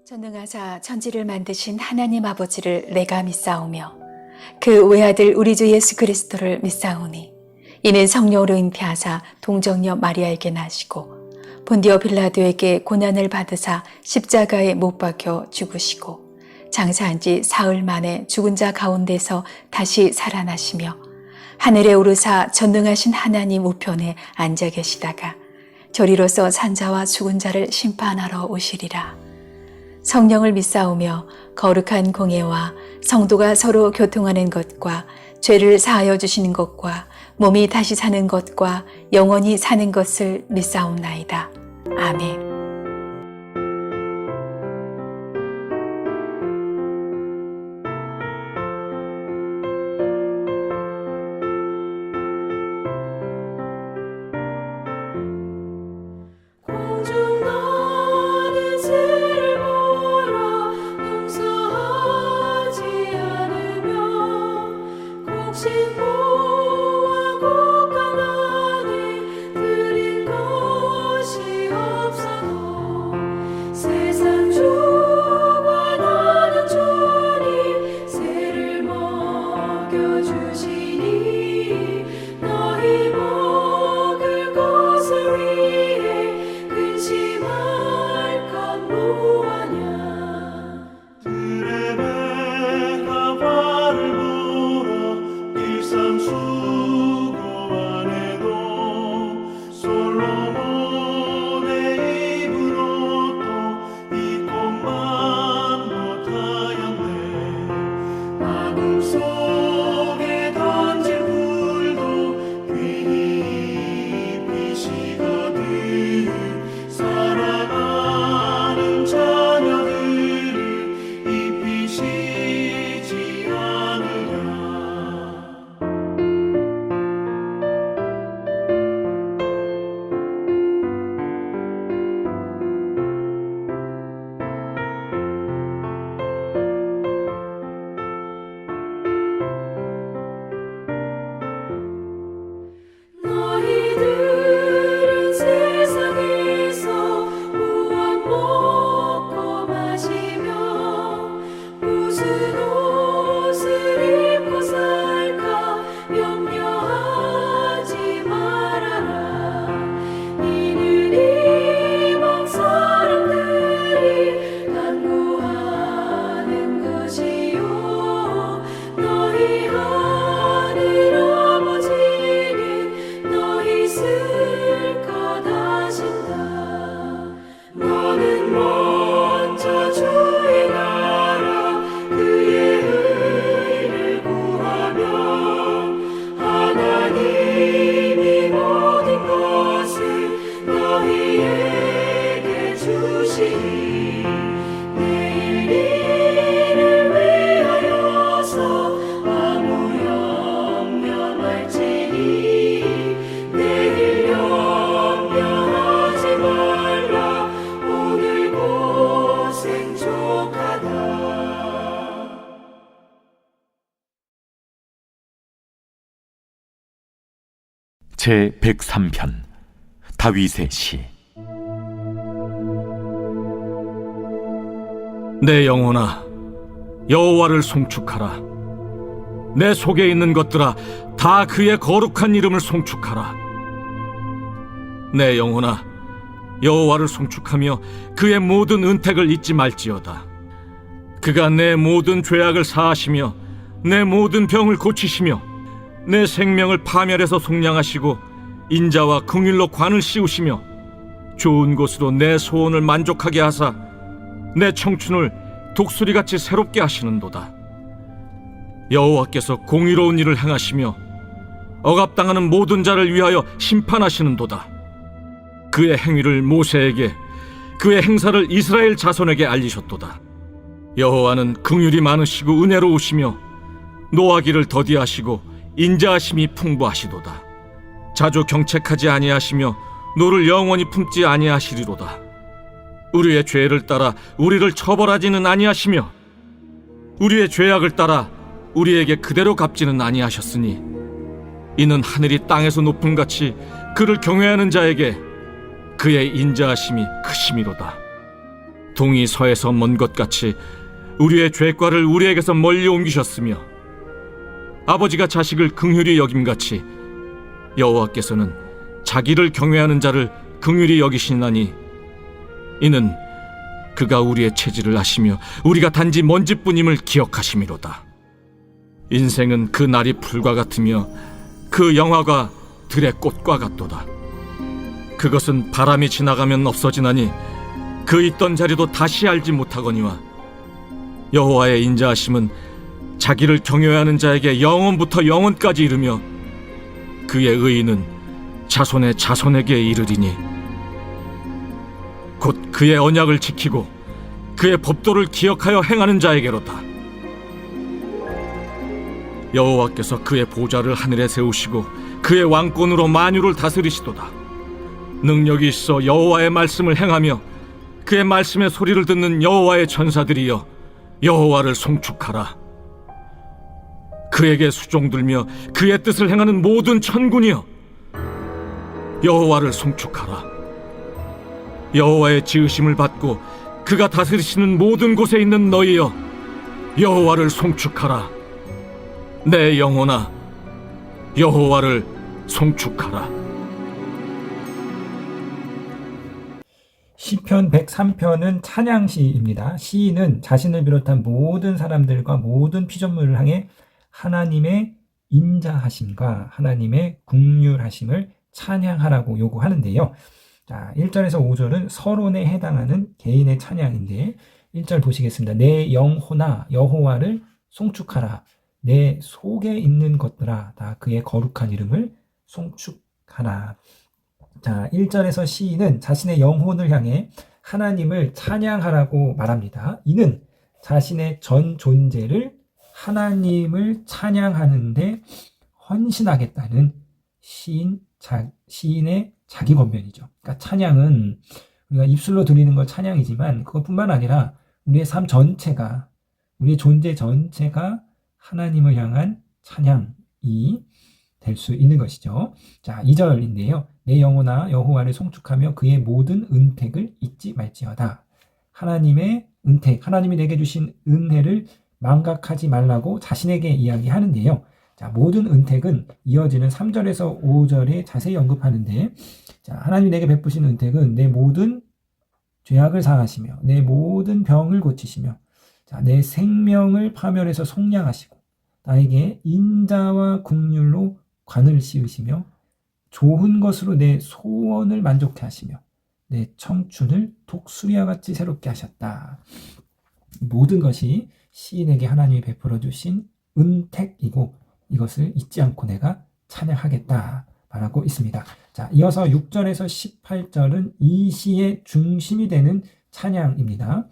전능하사 천지를 만드신 하나님 아버지를 내가 믿사오며 그 외아들 우리 주 예수 그리스도를 믿사오니 이는 성령으로 잉태하사 동정녀 마리아에게 나시고 본디오 빌라도에게 고난을 받으사 십자가에 못 박혀 죽으시고 장사한 지 사흘 만에 죽은 자 가운데서 다시 살아나시며 하늘에 오르사 전능하신 하나님 우편에 앉아 계시다가 저리로서 산자와 죽은 자를 심판하러 오시리라. 성령을 믿사오며 거룩한 공예와 성도가 서로 교통하는 것과 죄를 사하여 주시는 것과 몸이 다시 사는 것과 영원히 사는 것을 믿사옵나이다. 아멘. 제103편 다윗의 시. 내 영혼아, 여호와를 송축하라. 내 속에 있는 것들아, 다 그의 거룩한 이름을 송축하라. 내 영혼아, 여호와를 송축하며 그의 모든 은택을 잊지 말지어다. 그가 내 모든 죄악을 사하시며 내 모든 병을 고치시며 내 생명을 파멸해서 속량하시고 인자와 긍휼로 관을 씌우시며 좋은 곳으로 내 소원을 만족하게 하사 내 청춘을 독수리같이 새롭게 하시는도다. 여호와께서 공의로운 일을 행하시며 억압당하는 모든 자를 위하여 심판하시는도다. 그의 행위를 모세에게, 그의 행사를 이스라엘 자손에게 알리셨도다. 여호와는 긍휼이 많으시고 은혜로우시며 노하기를 더디하시고 인자하심이 풍부하시도다. 자주 경책하지 아니하시며 노를 영원히 품지 아니하시리로다. 우리의 죄를 따라 우리를 처벌하지는 아니하시며 우리의 죄악을 따라 우리에게 그대로 갚지는 아니하셨으니 이는 하늘이 땅에서 높음같이 그를 경외하는 자에게 그의 인자하심이 크심이로다. 동이 서에서 먼 것 같이 우리의 죄과를 우리에게서 멀리 옮기셨으며 아버지가 자식을 긍휼히 여김같이 여호와께서는 자기를 경외하는 자를 긍휼히 여기시나니 이는 그가 우리의 체질을 아시며 우리가 단지 먼지뿐임을 기억하심이로다. 인생은 그 날이 풀과 같으며 그 영화가 들의 꽃과 같도다. 그것은 바람이 지나가면 없어지나니 그 있던 자리도 다시 알지 못하거니와 여호와의 인자하심은 자기를 경외하는 자에게 영원부터 영원까지 이르며 그의 의인은 자손의 자손에게 이르리니 곧 그의 언약을 지키고 그의 법도를 기억하여 행하는 자에게로다. 여호와께서 그의 보좌를 하늘에 세우시고 그의 왕권으로 만유를 다스리시도다. 능력이 있어 여호와의 말씀을 행하며 그의 말씀의 소리를 듣는 여호와의 천사들이여 여호와를 송축하라. 그에게 수종들며 그의 뜻을 행하는 모든 천군이여 여호와를 송축하라. 여호와의 지으심을 받고 그가 다스리시는 모든 곳에 있는 너희여 여호와를 송축하라. 내 영혼아 여호와를 송축하라. 시편 103편은 찬양시입니다. 시인은 자신을 비롯한 모든 사람들과 모든 피조물을 향해 하나님의 인자하심과 하나님의 긍휼하심을 찬양하라고 요구하는데요. 자, 1절에서 5절은 서론에 해당하는 개인의 찬양인데 1절 보시겠습니다. 내 영혼아 여호와를 송축하라. 내 속에 있는 것들아 다 그의 거룩한 이름을 송축하라. 자, 1절에서 시인은 자신의 영혼을 향해 하나님을 찬양하라고 말합니다. 이는 자신의 전 존재를 하나님을 찬양하는데 헌신하겠다는 시인의 자기 권면이죠. 그러니까 찬양은 우리가 입술로 드리는 건 찬양이지만 그것뿐만 아니라 우리의 삶 전체가, 우리의 존재 전체가 하나님을 향한 찬양이 될 수 있는 것이죠. 자, 2절인데요. 내 영혼아 여호와를 송축하며 그의 모든 은택을 잊지 말지어다. 하나님의 은택, 하나님이 내게 주신 은혜를 망각하지 말라고 자신에게 이야기하는데요. 자, 모든 은택은 이어지는 3절에서 5절에 자세히 언급하는데, 자, 하나님이 내게 베푸신 은택은 내 모든 죄악을 사하시며 내 모든 병을 고치시며 자, 내 생명을 파멸해서 속량하시고 나에게 인자와 긍휼로 관을 씌우시며 좋은 것으로 내 소원을 만족케 하시며 내 청춘을 독수리와 같이 새롭게 하셨다. 모든 것이 시인에게 하나님이 베풀어 주신 은택이고 이것을 잊지 않고 내가 찬양하겠다 말하고 있습니다. 자, 이어서 6절에서 18절은 이 시의 중심이 되는 찬양입니다.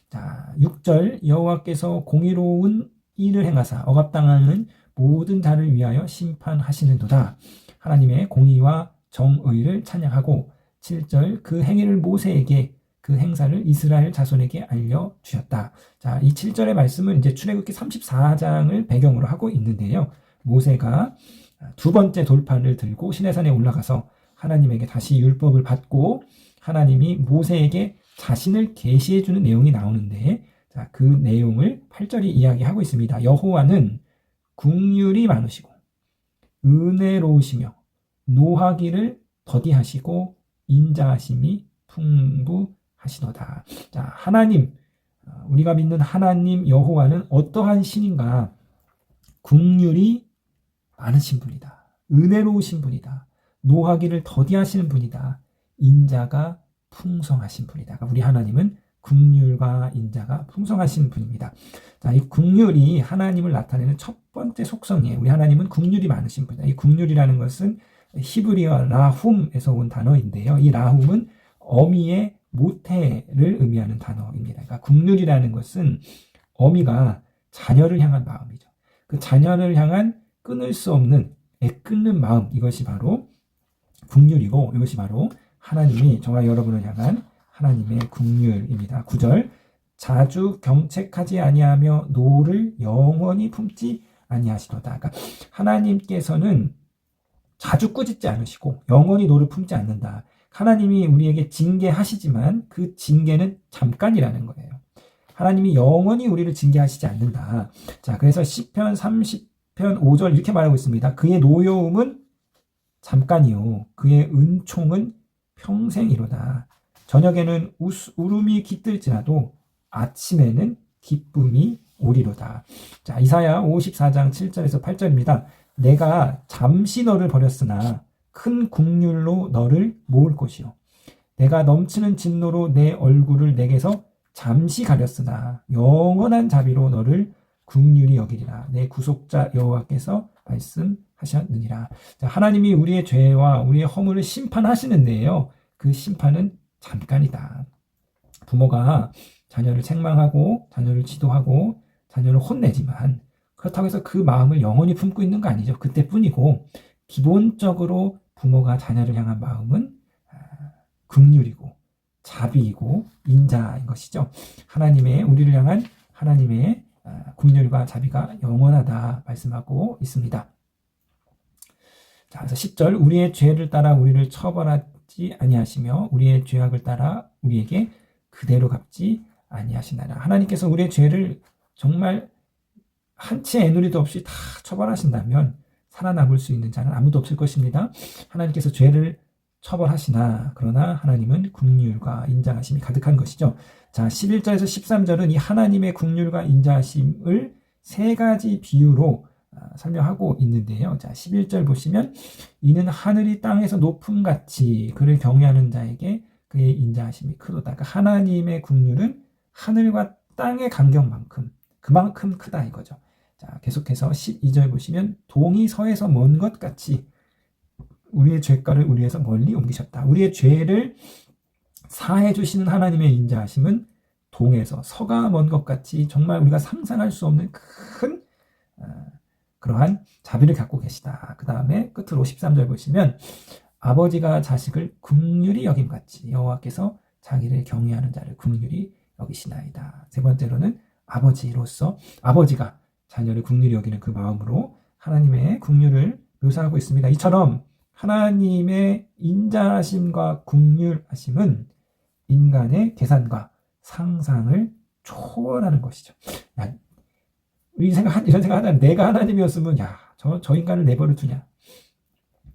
자, 6절 여호와께서 공의로운 일을 행하사 억압당하는 모든 자를 위하여 심판하시는도다. 하나님의 공의와 정의를 찬양하고 7절 그 행위를 모세에게 그 행사를 이스라엘 자손에게 알려주셨다. 자, 이 7절의 말씀은 이제 출애굽기 34장을 배경으로 하고 있는데요. 모세가 두 번째 돌판을 들고 시내산에 올라가서 하나님에게 다시 율법을 받고 하나님이 모세에게 자신을 계시해주는 내용이 나오는데 자, 그 내용을 8절이 이야기하고 있습니다. 여호와는 긍휼이 많으시고 은혜로우시며 노하기를 더디하시고 인자하심이 풍부하시도다. 자, 하나님, 우리가 믿는 하나님 여호와는 어떠한 신인가? 긍휼이 많으신 분이다. 은혜로우신 분이다. 노하기를 더디하시는 분이다. 인자가 풍성하신 분이다. 우리 하나님은 긍휼과 인자가 풍성하신 분입니다. 자, 이 긍휼이 하나님을 나타내는 첫 번째 속성이에요. 우리 하나님은 긍휼이 많으신 분이다. 이 긍휼이라는 것은 히브리어 라훔에서 온 단어인데요. 이 라훔은 어미의 모태를 의미하는 단어입니다. 그러니까 긍휼이라는 것은 어미가 자녀를 향한 마음이죠. 그 자녀를 향한 끊을 수 없는 애끓는 마음, 이것이 바로 긍휼이고 이것이 바로 하나님이 저와 여러분을 향한 하나님의 긍휼입니다. 9절 자주 경책하지 아니하며 노를 영원히 품지 아니하시도다. 그러니까 하나님께서는 자주 꾸짖지 않으시고 영원히 노를 품지 않는다. 하나님이 우리에게 징계하시지만 그 징계는 잠깐이라는 거예요. 하나님이 영원히 우리를 징계하시지 않는다. 자, 그래서 시편 30편 5절 이렇게 말하고 있습니다. 그의 노여움은 잠깐이요, 그의 은총은 평생이로다. 저녁에는 울음이 깃들지라도 아침에는 기쁨이 오리로다. 자, 이사야 54장 7절에서 8절입니다. 내가 잠시 너를 버렸으나 큰 국률로 너를 모을 것이요, 내가 넘치는 진노로 내 얼굴을 내게서 잠시 가렸으나 영원한 자비로 너를 국률이 여기리라. 내 구속자 여호와께서 말씀하셨느니라. 자, 하나님이 우리의 죄와 우리의 허물을 심판하시는데요, 그 심판은 잠깐이다. 부모가 자녀를 책망하고 자녀를 지도하고 자녀를 혼내지만 그렇다고 해서 그 마음을 영원히 품고 있는 거 아니죠. 그때뿐이고, 기본적으로 부모가 자녀를 향한 마음은 긍휼이고 자비이고 인자인 것이죠. 하나님의, 우리를 향한 하나님의 긍휼과 자비가 영원하다 말씀하고 있습니다. 자, 그래서 10절, 우리의 죄를 따라 우리를 처벌하지 아니하시며 우리의 죄악을 따라 우리에게 그대로 갚지 아니하시나라. 하나님께서 우리의 죄를 정말 한치의 애누리도 없이 다 처벌하신다면 살아남을 수 있는 자는 아무도 없을 것입니다. 하나님께서 죄를 처벌하시나 그러나 하나님은 긍휼과 인자하심이 가득한 것이죠. 자, 11절에서 13절은 이 하나님의 긍휼과 인자하심을 세 가지 비유로 설명하고 있는데요. 자, 11절 보시면 이는 하늘이 땅에서 높음같이 그를 경외하는 자에게 그의 인자하심이 크도다. 그러니까 하나님의 긍휼은 하늘과 땅의 간격만큼, 그만큼 크다 이거죠. 자, 계속해서 12절 보시면 동이 서에서 먼 것 같이 우리의 죄가를 우리에서 멀리 옮기셨다. 우리의 죄를 사해 주시는 하나님의 인자하심은 동에서 서가 먼 것 같이 정말 우리가 상상할 수 없는 큰 그러한 자비를 갖고 계시다. 그 다음에 끝으로 13절 보시면 아버지가 자식을 긍휼히 여김같이 여호와께서 자기를 경외하는 자를 긍휼히 여기시나이다. 세 번째로는 아버지로서 아버지가 자녀를 긍휼히 여기는 그 마음으로 하나님의 긍휼을 묘사하고 있습니다. 이처럼 하나님의 인자하심과 긍휼하심은 인간의 계산과 상상을 초월하는 것이죠. 야, 이런 생각하다 내가 하나님이었으면 저 인간을 내버려 두냐.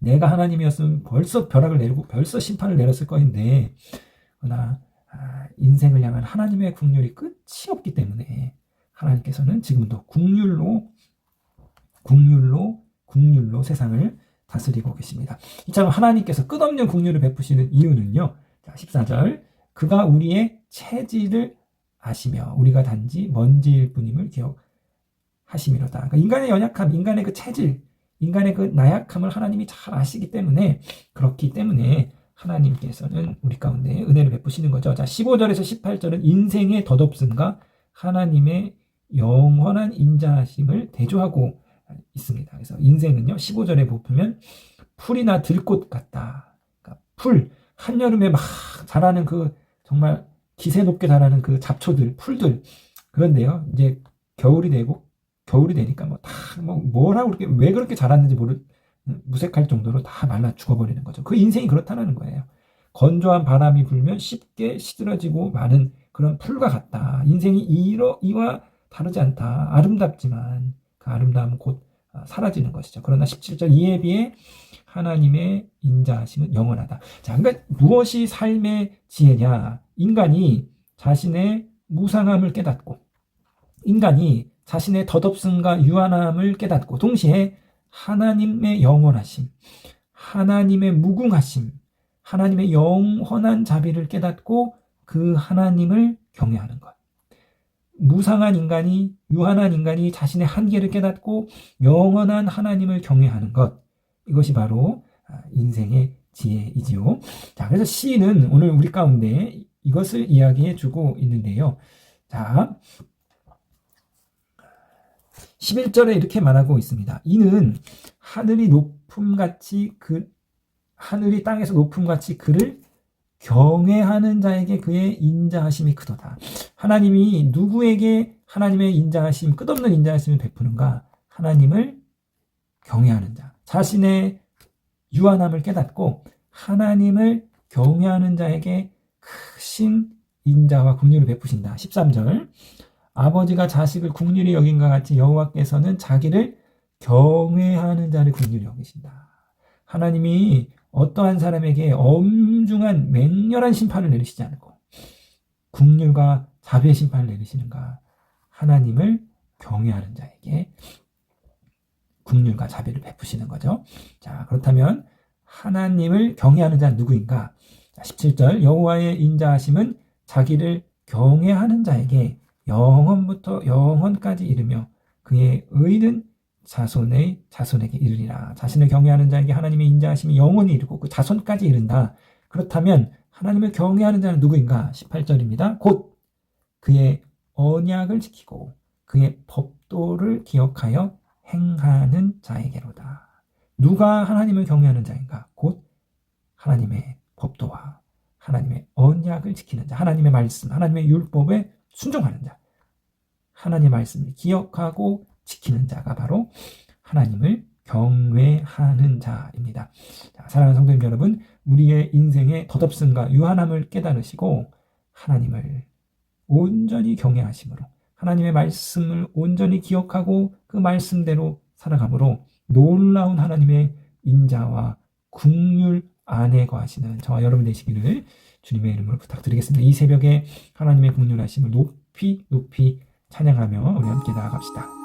내가 하나님이었으면 벌써 벼락을 내리고 벌써 심판을 내렸을 거인데, 그러나 인생을 향한 하나님의 긍휼이 끝이 없기 때문에 하나님께서는 지금도 긍휼로 세상을 다스리고 계십니다. 이처럼 하나님께서 끝없는 긍휼을 베푸시는 이유는요. 자, 14절, 그가 우리의 체질을 아시며 우리가 단지 먼지일 뿐임을 기억하심이로다. 그러니까 인간의 연약함, 인간의 그 체질, 인간의 그 나약함을 하나님이 잘 아시기 때문에, 그렇기 때문에 하나님께서는 우리 가운데 은혜를 베푸시는 거죠. 자, 15절에서 18절은 인생의 덧없음과 하나님의 영원한 인자하심을 대조하고 있습니다. 그래서 인생은요, 15절에 보면 풀이나 들꽃 같다. 그러니까 풀, 한여름에 막 자라는 그 정말 기세 높게 자라는 그 잡초들, 풀들. 그런데요, 이제 겨울이 되니까 뭐라고 그렇게, 왜 그렇게 자랐는지 무색할 정도로 다 말라 죽어버리는 거죠. 그 인생이 그렇다는 거예요. 건조한 바람이 불면 쉽게 시들어지고 마는 그런 풀과 같다. 인생이 이와 다르지 않다. 아름답지만 그 아름다움은 곧 사라지는 것이죠. 그러나 17절, 이에 비해 하나님의 인자하심은 영원하다. 자, 그러니까 무엇이 삶의 지혜냐? 인간이 자신의 무상함을 깨닫고, 인간이 자신의 덧없음과 유한함을 깨닫고, 동시에 하나님의 영원하심, 하나님의 무궁하심, 하나님의 영원한 자비를 깨닫고 그 하나님을 경외하는 것. 무상한 인간이, 유한한 인간이 자신의 한계를 깨닫고 영원한 하나님을 경외하는 것. 이것이 바로 인생의 지혜이지요. 자, 그래서 시인은 오늘 우리 가운데 이것을 이야기해 주고 있는데요. 자, 11절에 이렇게 말하고 있습니다. 이는 하늘이 땅에서 높음같이 그를 경외하는 자에게 그의 인자하심이 크도다. 하나님이 누구에게 하나님의 인자하심, 끝없는 인자하심을 베푸는가? 하나님을 경외하는 자, 자신의 유한함을 깨닫고 하나님을 경외하는 자에게 크신 인자와 긍휼을 베푸신다. 13절 아버지가 자식을 긍휼히 여긴과 같이 여호와께서는 자기를 경외하는 자를 긍휼히 여기신다. 하나님이 어떠한 사람에게 엄중한 맹렬한 심판을 내리시지 않고 긍휼과 자비의 심판을 내리시는가? 하나님을 경외하는 자에게 긍휼과 자비를 베푸시는 거죠. 자, 그렇다면 하나님을 경외하는 자는 누구인가? 17절 여호와의 인자하심은 자기를 경외하는 자에게 영원부터 영원까지 이르며 그의 의는 자손에게 이르리라. 자신을 경외하는 자에게 하나님의 인자하심이 영원히 이르고 그 자손까지 이른다. 그렇다면 하나님을 경외하는 자는 누구인가? 18절입니다. 곧 그의 언약을 지키고 그의 법도를 기억하여 행하는 자에게로다. 누가 하나님을 경외하는 자인가? 곧 하나님의 법도와 하나님의 언약을 지키는 자, 하나님의 말씀, 하나님의 율법에 순종하는 자, 하나님의 말씀을 기억하고 지키는 자가 바로 하나님을 경외하는 자입니다. 자, 사랑하는 성도님 여러분, 우리의 인생의 덧없음과 유한함을 깨달으시고 하나님을 온전히 경외하심으로 하나님의 말씀을 온전히 기억하고 그 말씀대로 살아감으로 놀라운 하나님의 인자와 긍휼 안에 거하시는 저와 여러분 되시기를 주님의 이름으로 부탁드리겠습니다. 이 새벽에 하나님의 긍휼하심을 높이 높이 찬양하며 우리 함께 나아갑시다.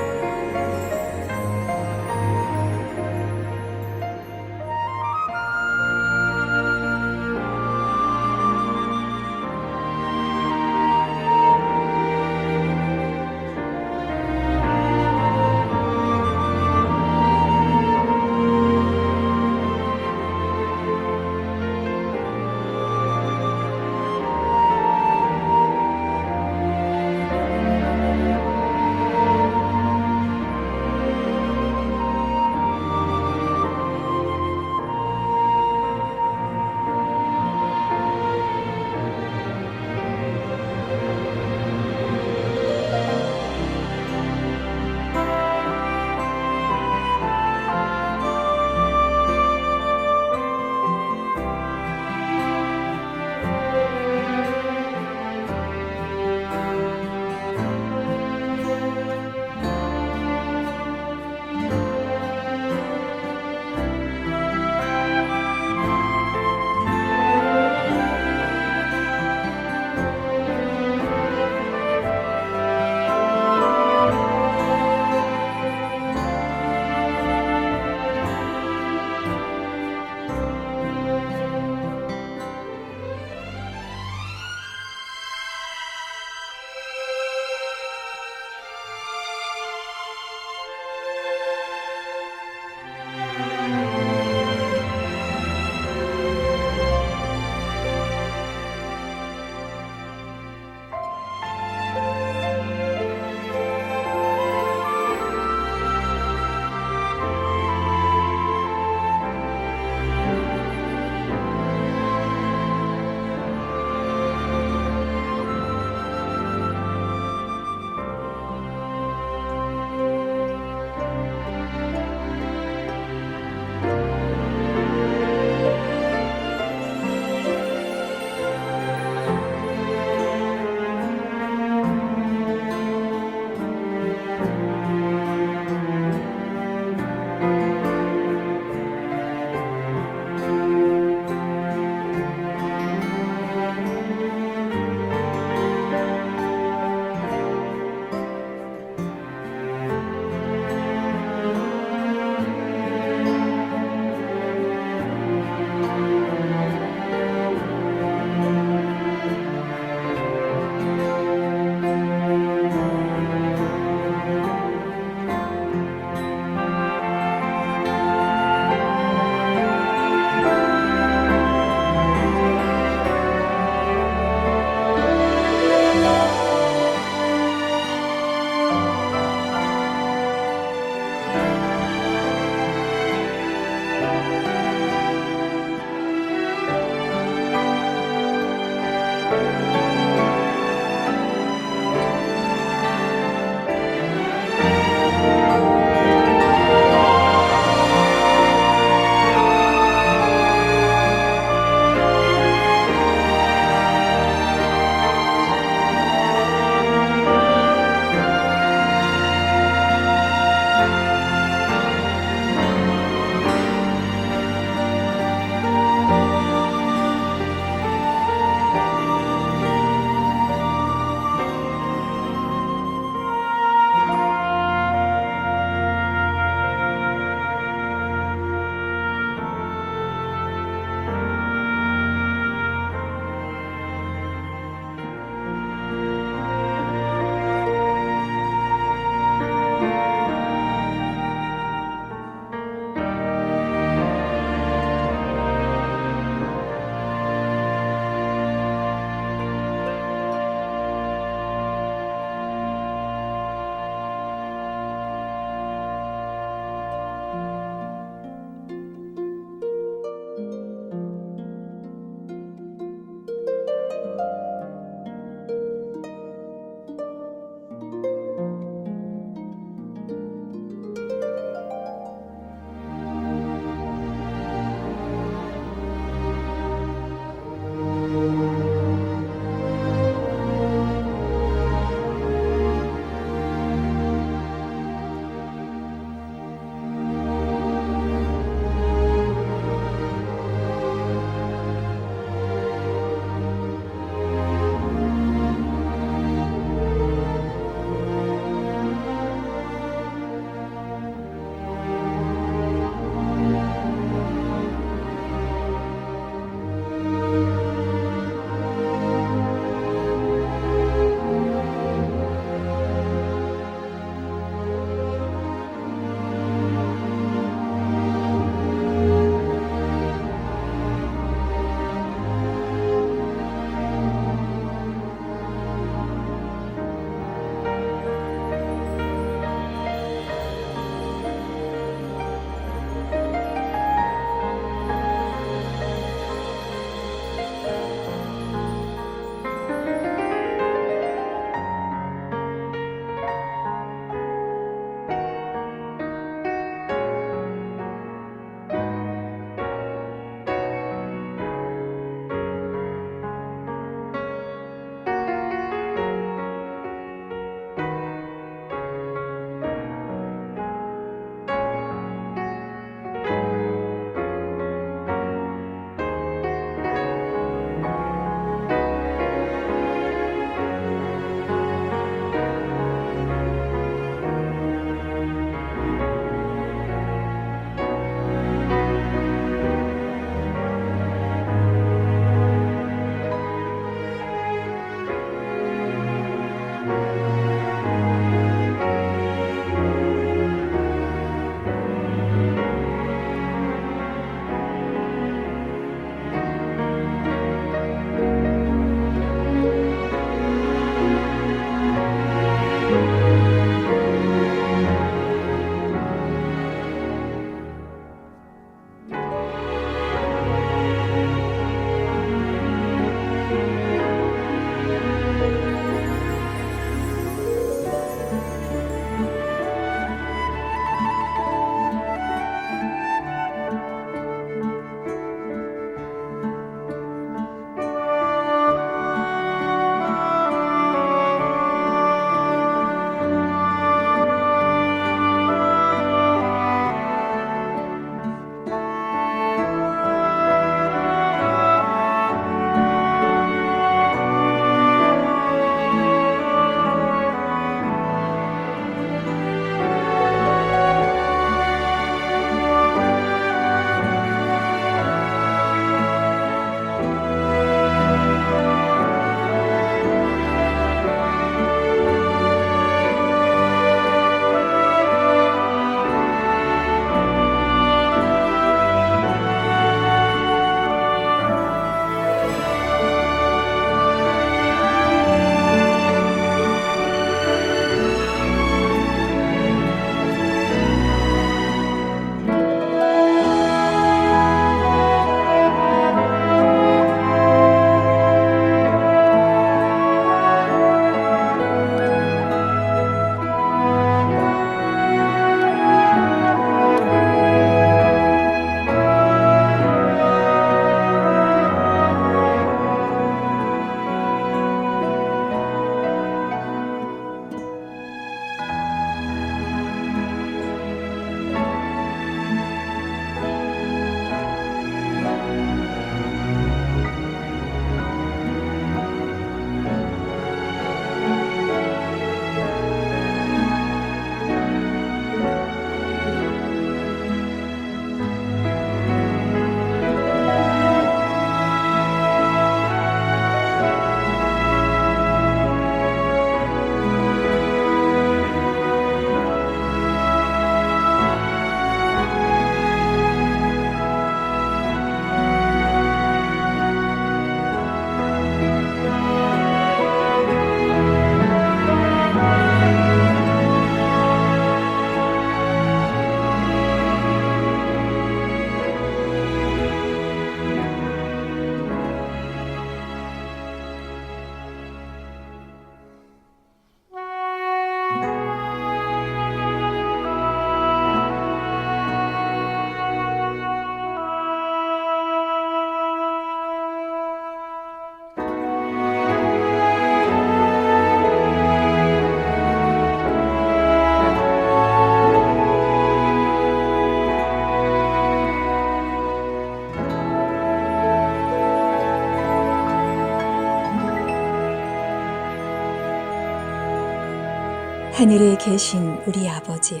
하늘에 계신 우리 아버지여,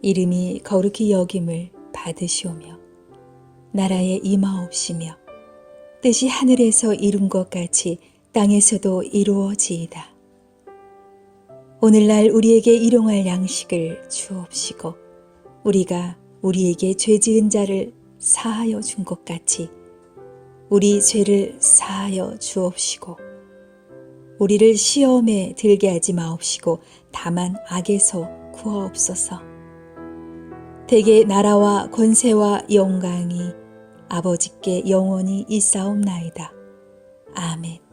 이름이 거룩히 여김을 받으시오며 나라에 임하옵시며 뜻이 하늘에서 이룬 것 같이 땅에서도 이루어지이다. 오늘날 우리에게 일용할 양식을 주옵시고 우리가 우리에게 죄 지은 자를 사하여 준 것 같이 우리 죄를 사하여 주옵시고 우리를 시험에 들게 하지 마옵시고 다만 악에서 구하옵소서. 대개 나라와 권세와 영광이 아버지께 영원히 있사옵나이다. 아멘.